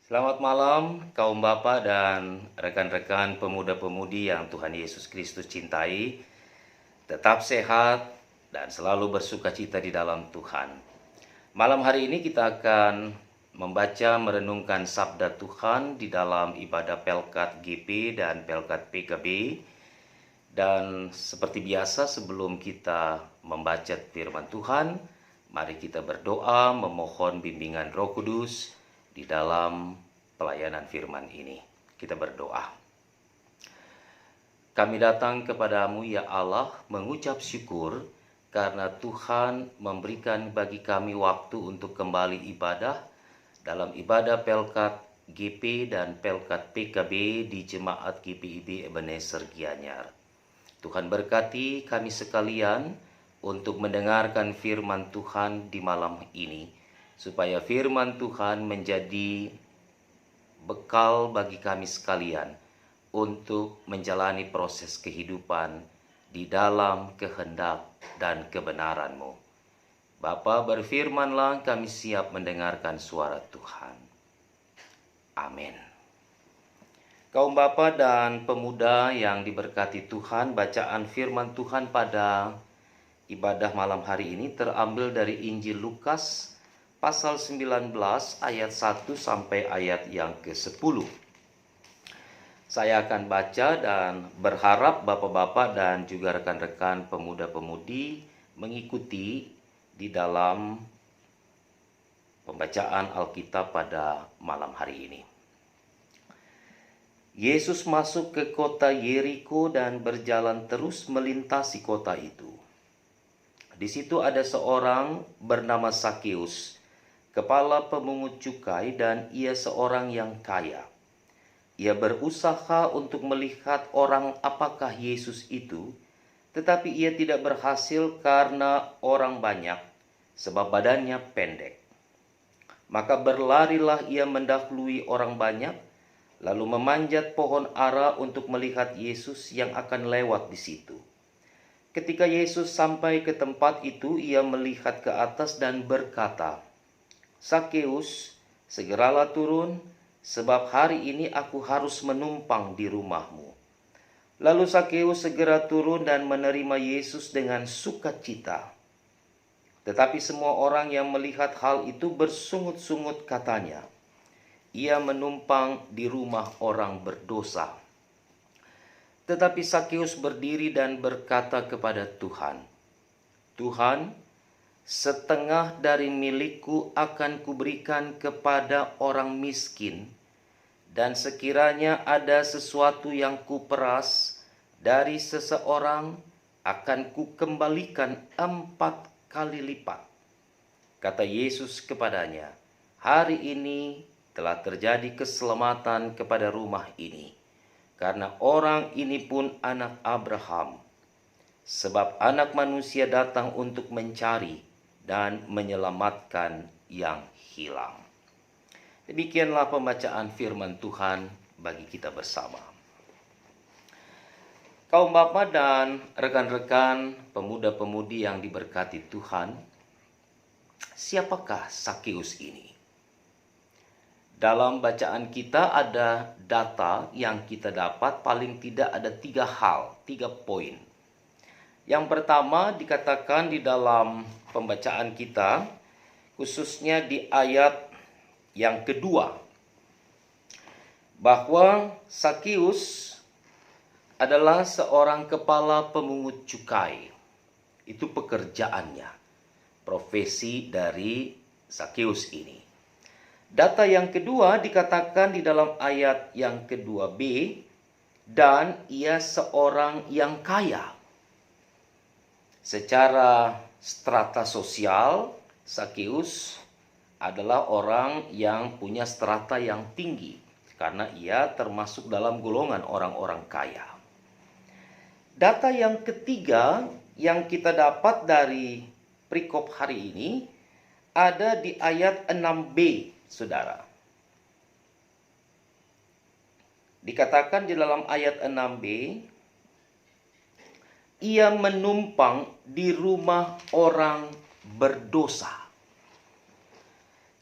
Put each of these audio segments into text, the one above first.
Selamat malam kaum bapak dan rekan-rekan pemuda-pemudi yang Tuhan Yesus Kristus cintai. Tetap sehat dan selalu bersukacita di dalam Tuhan. Malam hari ini kita akan membaca merenungkan sabda Tuhan di dalam ibadah Pelkat GP dan Pelkat PKB. Dan seperti biasa sebelum kita membaca firman Tuhan, mari kita berdoa memohon bimbingan Roh Kudus di dalam pelayanan firman ini. Kita berdoa. Kami datang kepadamu ya Allah mengucap syukur karena Tuhan memberikan bagi kami waktu untuk kembali ibadah dalam ibadah Pelkat GP dan Pelkat PKB di Jemaat GPIB Ebenezer Gianyar. Tuhan berkati kami sekalian untuk mendengarkan firman Tuhan di malam ini, supaya firman Tuhan menjadi bekal bagi kami sekalian untuk menjalani proses kehidupan di dalam kehendak dan kebenaran-Mu. Bapa, berfirmanlah, kami siap mendengarkan suara Tuhan. Amin. Kaum bapak dan pemuda yang diberkati Tuhan, bacaan firman Tuhan pada ibadah malam hari ini terambil dari Injil Lukas pasal 19 ayat 1 sampai ayat yang ke-10. Saya akan baca dan berharap bapak-bapak dan juga rekan-rekan pemuda-pemudi mengikuti di dalam pembacaan Alkitab pada malam hari ini. Yesus masuk ke kota Yeriko dan berjalan terus melintasi kota itu. Di situ ada seorang bernama Sakeus, kepala pemungut cukai, dan ia seorang yang kaya. Ia berusaha untuk melihat orang apakah Yesus itu, tetapi ia tidak berhasil karena orang banyak, sebab badannya pendek. Maka berlarilah ia mendahului orang banyak, lalu memanjat pohon ara untuk melihat Yesus yang akan lewat di situ. Ketika Yesus sampai ke tempat itu, ia melihat ke atas dan berkata, "Sakeus, segeralah turun, sebab hari ini aku harus menumpang di rumahmu." Lalu Sakeus segera turun dan menerima Yesus dengan sukacita. Tetapi semua orang yang melihat hal itu bersungut-sungut katanya, "Ia menumpang di rumah orang berdosa." Tetapi Sakeus berdiri dan berkata kepada Tuhan, "Tuhan, setengah dari milikku akan kuberikan kepada orang miskin, dan sekiranya ada sesuatu yang kuperas dari seseorang, akan kukembalikan 4 kali lipat." Kata Yesus kepadanya, "Hari ini telah terjadi keselamatan kepada rumah ini, karena orang ini pun anak Abraham. Sebab anak manusia datang untuk mencari dan menyelamatkan yang hilang." Demikianlah pembacaan firman Tuhan bagi kita bersama. Kaum bapak dan rekan-rekan pemuda-pemudi yang diberkati Tuhan, siapakah Sakeus ini? Dalam bacaan kita ada data yang kita dapat, paling tidak ada 3 hal, 3 poin. Yang pertama dikatakan di dalam pembacaan kita, khususnya di ayat yang kedua, bahwa Sakeus adalah seorang kepala pemungut cukai. Itu pekerjaannya, profesi dari Sakeus ini. Data yang kedua dikatakan di dalam ayat yang kedua B, dan ia seorang yang kaya. Secara strata sosial, Sakeus adalah orang yang punya strata yang tinggi, karena ia termasuk dalam golongan orang-orang kaya. Data yang ketiga yang kita dapat dari perikop hari ini ada di ayat 6b, saudara. Dikatakan di dalam ayat 6b, ia menumpang di rumah orang berdosa.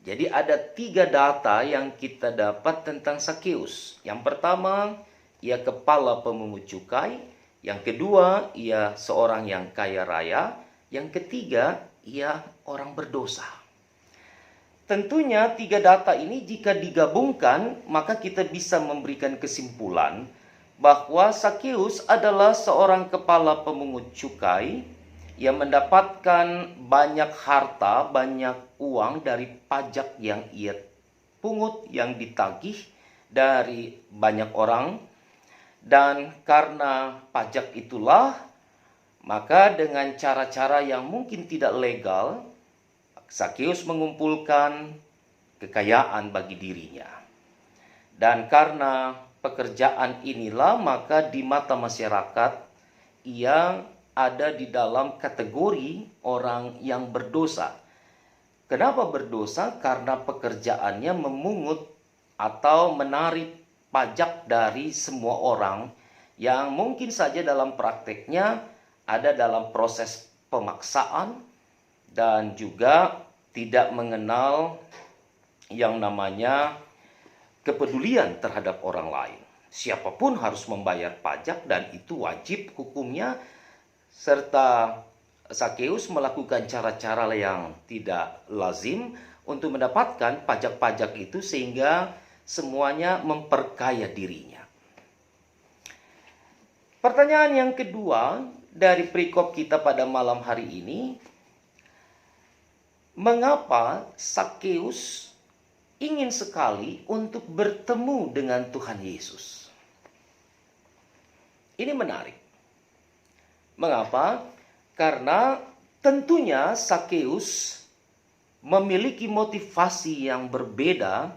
Jadi ada 3 data yang kita dapat tentang Sakeus. Yang pertama, ia kepala pemungut cukai. Yang kedua, ia seorang yang kaya raya. Yang ketiga, ia orang berdosa. Tentunya 3 data ini jika digabungkan, maka kita bisa memberikan kesimpulan bahwa Sakeus adalah seorang kepala pemungut cukai yang mendapatkan banyak harta, banyak uang dari pajak yang ia pungut, yang ditagih dari banyak orang. Dan karena pajak itulah, maka dengan cara-cara yang mungkin tidak legal, Sakeus mengumpulkan kekayaan bagi dirinya. Dan karena pekerjaan inilah, maka di mata masyarakat, ia ada di dalam kategori orang yang berdosa. Kenapa berdosa? Karena pekerjaannya memungut atau menarik pajak dari semua orang yang mungkin saja dalam prakteknya ada dalam proses pemaksaan dan juga tidak mengenal yang namanya kepedulian terhadap orang lain. Siapapun harus membayar pajak dan itu wajib hukumnya, serta Sakeus melakukan cara-cara yang tidak lazim untuk mendapatkan pajak-pajak itu sehingga semuanya memperkaya dirinya. Pertanyaan yang kedua dari perikop kita pada malam hari ini, mengapa Sakeus ingin sekali untuk bertemu dengan Tuhan Yesus? Ini menarik. Mengapa? Karena tentunya Sakeus memiliki motivasi yang berbeda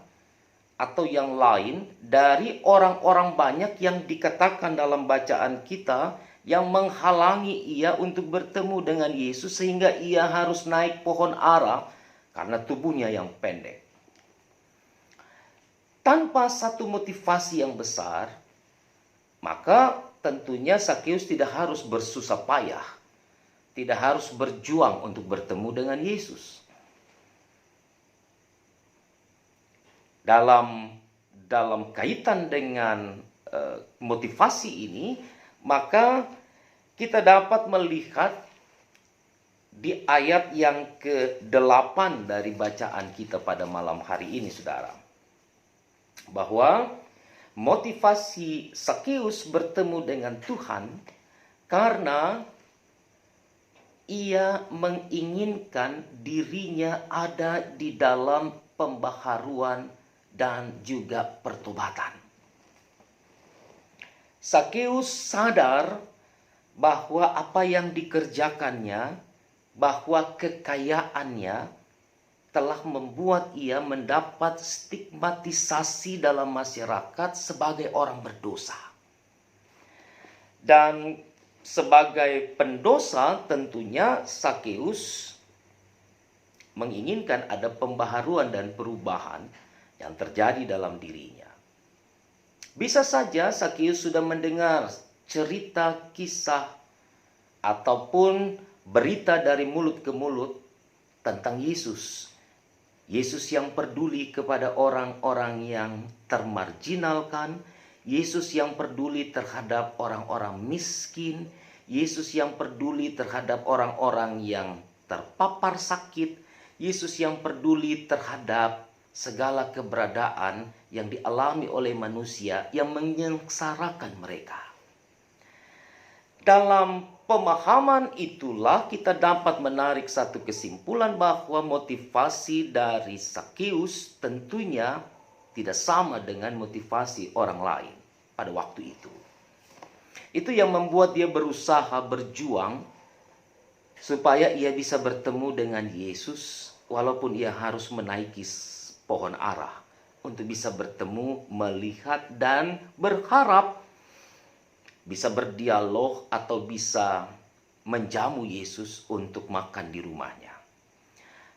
atau yang lain dari orang-orang banyak yang dikatakan dalam bacaan kita yang menghalangi ia untuk bertemu dengan Yesus sehingga ia harus naik pohon ara karena tubuhnya yang pendek. Tanpa satu motivasi yang besar, maka tentunya Sakeus tidak harus bersusah payah, tidak harus berjuang untuk bertemu dengan Yesus. Dalam kaitan dengan motivasi ini, maka kita dapat melihat di ayat yang ke-8 dari bacaan kita pada malam hari ini, saudara, bahwa motivasi Sakeus bertemu dengan Tuhan karena ia menginginkan dirinya ada di dalam pembaharuan dan juga pertobatan. Sakeus sadar bahwa apa yang dikerjakannya, bahwa kekayaannya telah membuat ia mendapat stigmatisasi dalam masyarakat sebagai orang berdosa. Dan sebagai pendosa tentunya Sakeus menginginkan ada pembaharuan dan perubahan yang terjadi dalam dirinya. Bisa saja Sakeus sudah mendengar cerita, kisah, ataupun berita dari mulut ke mulut tentang Yesus. Yesus yang peduli kepada orang-orang yang termarginalkan, Yesus yang peduli terhadap orang-orang miskin, Yesus yang peduli terhadap orang-orang yang terpapar sakit, Yesus yang peduli terhadap segala keberadaan yang dialami oleh manusia yang menyengsarakan mereka. Dalam pemahaman itulah kita dapat menarik satu kesimpulan bahwa motivasi dari Sakeus tentunya tidak sama dengan motivasi orang lain pada waktu itu. Itu yang membuat dia berusaha berjuang supaya ia bisa bertemu dengan Yesus walaupun ia harus menaiki pohon ara untuk bisa bertemu, melihat dan berharap bisa berdialog atau bisa menjamu Yesus untuk makan di rumahnya.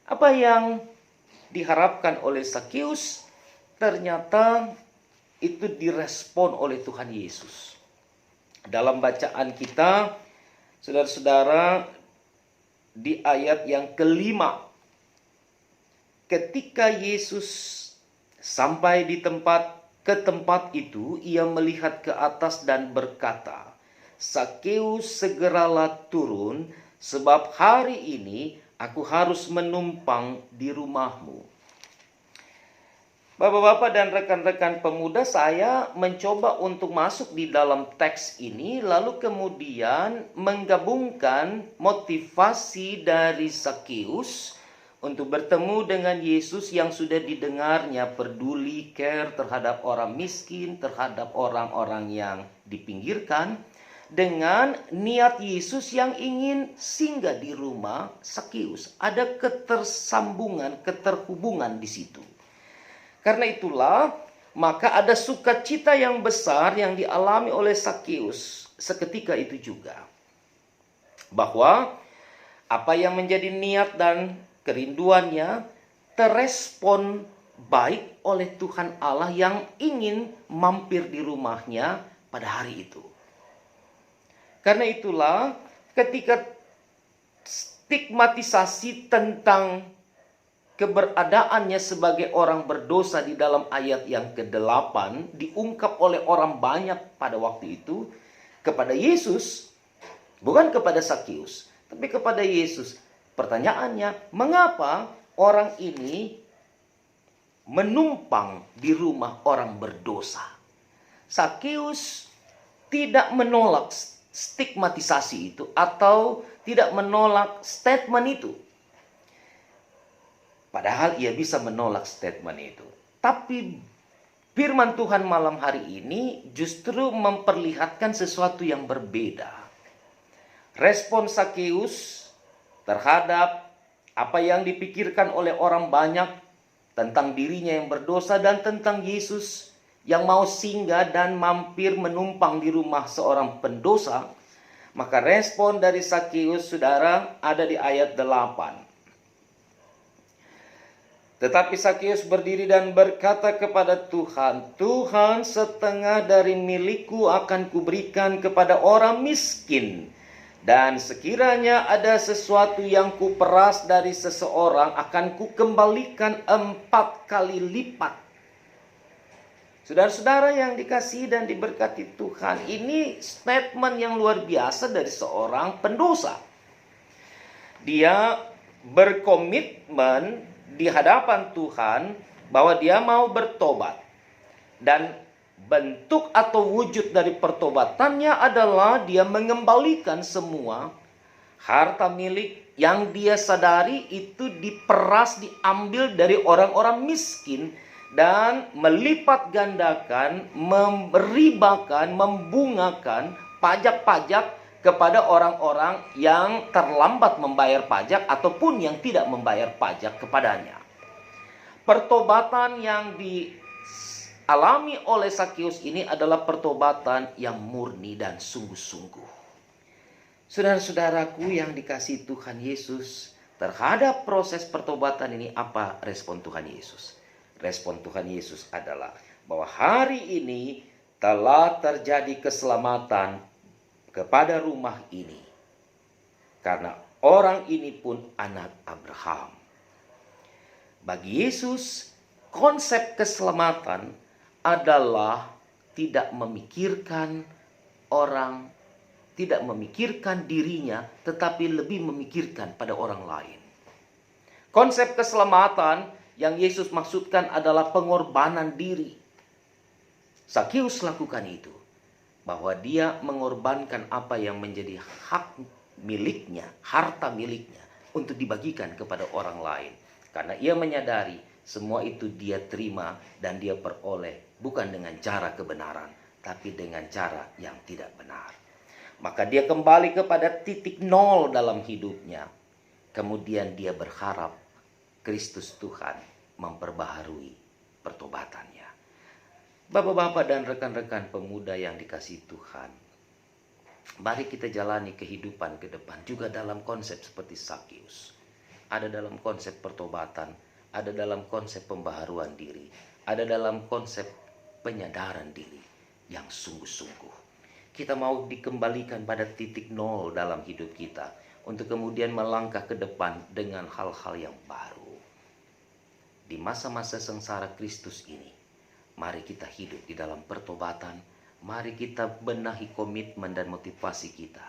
Apa yang diharapkan oleh Sakeus ternyata itu direspon oleh Tuhan Yesus. Dalam bacaan kita, saudara-saudara, di ayat yang ke-5, ketika Yesus sampai ke tempat itu, ia melihat ke atas dan berkata, "Sakeus, segeralah turun, sebab hari ini aku harus menumpang di rumahmu." Bapak-bapak dan rekan-rekan pemuda, saya mencoba untuk masuk di dalam teks ini, lalu kemudian menggabungkan motivasi dari Sakeus untuk bertemu dengan Yesus yang sudah didengarnya peduli, care terhadap orang miskin, terhadap orang-orang yang dipinggirkan, dengan niat Yesus yang ingin singgah di rumah Sakeus. Ada ketersambungan, keterhubungan di situ. Karena itulah, maka ada sukacita yang besar yang dialami oleh Sakeus seketika itu juga. Bahwa apa yang menjadi niat dan kerinduannya terespon baik oleh Tuhan Allah yang ingin mampir di rumahnya pada hari itu. Karena itulah, ketika stigmatisasi tentang keberadaannya sebagai orang berdosa di dalam ayat yang ke-8 diungkap oleh orang banyak pada waktu itu kepada Yesus, bukan kepada Sakeus, tapi kepada Yesus. Pertanyaannya, mengapa orang ini menumpang di rumah orang berdosa? Sakeus tidak menolak stigmatisasi itu atau tidak menolak statement itu. Padahal ia bisa menolak statement itu. Tapi firman Tuhan malam hari ini justru memperlihatkan sesuatu yang berbeda. Respon Sakeus terhadap apa yang dipikirkan oleh orang banyak tentang dirinya yang berdosa dan tentang Yesus yang mau singgah dan mampir menumpang di rumah seorang pendosa. Maka respon dari Sakeus, saudara, ada di ayat 8. Tetapi Sakeus berdiri dan berkata kepada Tuhan, "Tuhan, setengah dari milikku akan kuberikan kepada orang miskin. Dan sekiranya ada sesuatu yang kuperas dari seseorang, akan kukembalikan 4 kali lipat." Saudara-saudara yang dikasihi dan diberkati Tuhan, ini statement yang luar biasa dari seorang pendosa. Dia berkomitmen di hadapan Tuhan bahwa dia mau bertobat. Dan bentuk atau wujud dari pertobatannya adalah dia mengembalikan semua harta milik yang dia sadari itu diperas, diambil dari orang-orang miskin, dan melipat gandakan, meribakan, membungakan pajak-pajak kepada orang-orang yang terlambat membayar pajak ataupun yang tidak membayar pajak kepadanya. Pertobatan yang dialami oleh Sakeus ini adalah pertobatan yang murni dan sungguh-sungguh. Saudara-saudaraku yang dikasihi Tuhan Yesus, terhadap proses pertobatan ini apa respon Tuhan Yesus? Respon Tuhan Yesus adalah bahwa hari ini telah terjadi keselamatan kepada rumah ini, karena orang ini pun anak Abraham. Bagi Yesus, konsep keselamatan adalah tidak memikirkan orang, tidak memikirkan dirinya, tetapi lebih memikirkan pada orang lain. Konsep keselamatan yang Yesus maksudkan adalah pengorbanan diri. Sakeus lakukan itu, bahwa dia mengorbankan apa yang menjadi hak miliknya, harta miliknya, untuk dibagikan kepada orang lain. Karena ia menyadari semua itu dia terima dan dia peroleh bukan dengan cara kebenaran, tapi dengan cara yang tidak benar. Maka dia kembali kepada titik nol dalam hidupnya. Kemudian dia berharap Kristus Tuhan memperbaharui pertobatannya. Bapak-bapak dan rekan-rekan pemuda yang dikasihi Tuhan, mari kita jalani kehidupan ke depan juga dalam konsep seperti Sakeus. Ada dalam konsep pertobatan, ada dalam konsep pembaharuan diri, ada dalam konsep penyadaran diri yang sungguh-sungguh. Kita mau dikembalikan pada titik nol dalam hidup kita untuk kemudian melangkah ke depan dengan hal-hal yang baru. di masa-masa sengsara Kristus ini, mari kita hidup di dalam pertobatan, mari kita benahi komitmen dan motivasi kita.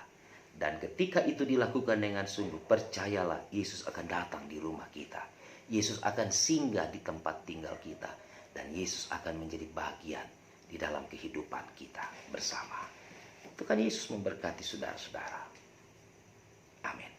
Dan ketika itu dilakukan dengan sungguh, percayalah Yesus akan datang di rumah kita. Yesus akan singgah di tempat tinggal kita. Dan Yesus akan menjadi bagian di dalam kehidupan kita bersama. Tuhan Yesus memberkati saudara-saudara. Amin.